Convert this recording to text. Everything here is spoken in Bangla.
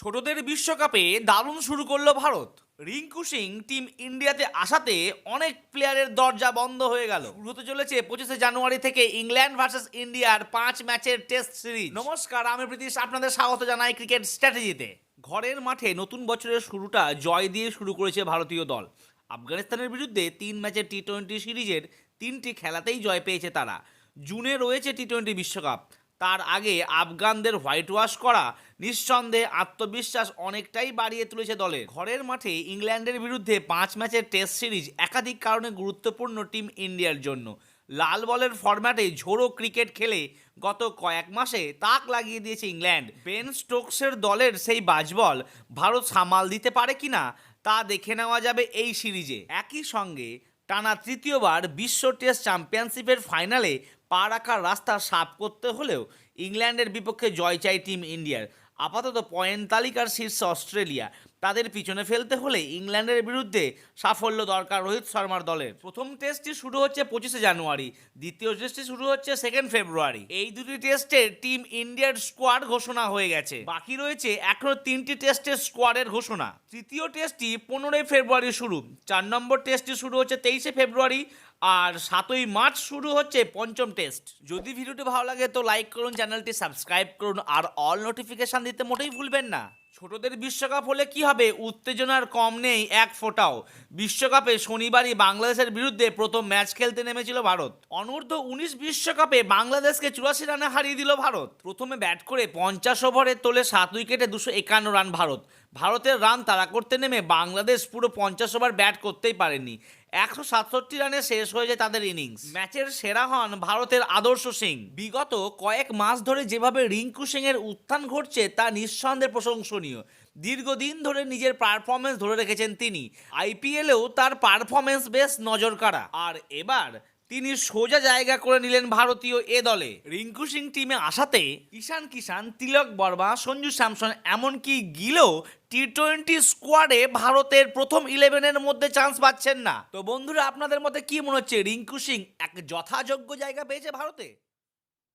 ছোটদের বিশ্বকাপে দারুণ শুরু করলো ভারত। রিঙ্কু সিং টিম ইন্ডিয়াতে আসাতে অনেক প্লেয়ারের দরজা বন্ধ হয়ে গেল। শুরু হতে চলেছে 25 জানুয়ারি থেকে ইংল্যান্ড ভার্সেস ইন্ডিয়ার 5 ম্যাচের টেস্ট সিরিজ। নমস্কার, আমি প্রীতিশ আপনাদের স্বাগত জানাই ক্রিকেট স্ট্র্যাটেজিতে। ঘরের মাঠে নতুন বছরের শুরুটা জয় দিয়ে শুরু করেছে ভারতীয় দল। আফগানিস্তানের বিরুদ্ধে 3 ম্যাচের টি-20 সিরিজের 3টি খেলাতেই জয় পেয়েছে তারা। জুনে রয়েছে টি-20 বিশ্বকাপ, তার আগে আফগানদের হোয়াইট ওয়াশ করা নিঃসন্দেহে আত্মবিশ্বাস অনেকটাই বাড়িয়ে তুলেছে দলের। ঘরের মাঠে ইংল্যান্ডের বিরুদ্ধে 5 ম্যাচের টেস্ট সিরিজ একাধিক কারণে গুরুত্বপূর্ণ টিম ইন্ডিয়ার জন্য। লাল বলের ফরম্যাটে ঝোড়ো ক্রিকেট খেলে গত কয়েক মাসে তাক লাগিয়ে দিয়েছে ইংল্যান্ড। বেন স্টোকসের দলের সেই বাজবল ভারত সামাল দিতে পারে কিনা তা দেখে নেওয়া যাবে এই সিরিজে। একই সঙ্গে টানা তৃতীয়বার বিশ্ব টেস্ট চ্যাম্পিয়নশিপের ফাইনালে পা রাখার রাস্তা সাফ করতে হলেও ইংল্যান্ডের বিপক্ষে জয় চাই টিম ইন্ডিয়ার। আপাতত পয়েন্ট তালিকার শীর্ষে অস্ট্রেলিয়া, তাদের পিছনে ফেলতে হলে ইংল্যান্ডের বিরুদ্ধে সাফল্য দরকার রোহিত শর্মার দলের। প্রথম টেস্টটি শুরু হচ্ছে 25 জানুয়ারি, দ্বিতীয় টেস্টটি শুরু হচ্ছে 2 ফেব্রুয়ারি। এই দুটি টেস্টে টিম ইন্ডিয়ার স্কোয়াড ঘোষণা হয়ে গেছে, বাকি রয়েছে এখনো 3টি টেস্টের স্কোয়াডের ঘোষণা। তৃতীয় টেস্টটি 15 ফেব্রুয়ারি শুরু, 4 নম্বর টেস্টটি শুরু হচ্ছে 23 ফেব্রুয়ারি, আর 7ই মার্চ শুরু হচ্ছে পঞ্চম টেস্ট। যদি ভিডিওটি ভালো লাগে তো লাইক করুন, চ্যানেলটি সাবস্ক্রাইব করুন, আর অল নোটিফিকেশান দিতে মোটেই ভুলবেন না। ছোটদের বিশ্বকাপ হলে কি হবে, উত্তেজনার কম নেই এক ফোঁটাও। বিশ্বকাপে শনিবারই বাংলাদেশের বিরুদ্ধে প্রথম ম্যাচ খেলতে নেমেছিল ভারত। অনূর্ধ্ব-19 বিশ্বকাপে বাংলাদেশকে 84 রানে হারিয়ে দিল ভারত। প্রথমে ব্যাট করে 50 ওভারে তোলে 7 উইকেটে 251 রান ভারত। ভারতের রান তাড়া করতে নেমে বাংলাদেশ পুরো 50 ওভার ব্যাট করতেই পারেনি। 167 রানে শেষ হয়েছে তাদের ইনিংস। ম্যাচের সেরা হন ভারতের আদর্শ সিং। বিগত কয়েক মাস ধরে যেভাবে রিঙ্কু সিংয়ের উত্থান ঘটছে তা নিঃসন্দেহে প্রশংসনীয়। দীর্ঘদিন ধরে নিজের পারফরমেন্স ধরে রেখেছেন তিনি। আইপিএলেও তার পারফরমেন্স বেশ নজরকাড়া, আর এবার তিনি সোজা জায়গা করে নিলেন ভারতীয় এ দলে। রিঙ্কু সিং টিমে আসাতে ঈশান কিষান, তিলক বর্মা, সঞ্জু স্যামসন, এমনকি গিলও টি-20 স্কোয়াডে ভারতের প্রথম 11-এর মধ্যে চান্স পাচ্ছেন না। তো বন্ধুরা, আপনাদের মতে কি মনে হচ্ছে, রিঙ্কু সিং এক যথাযোগ্য জায়গা পেয়েছে ভারতে?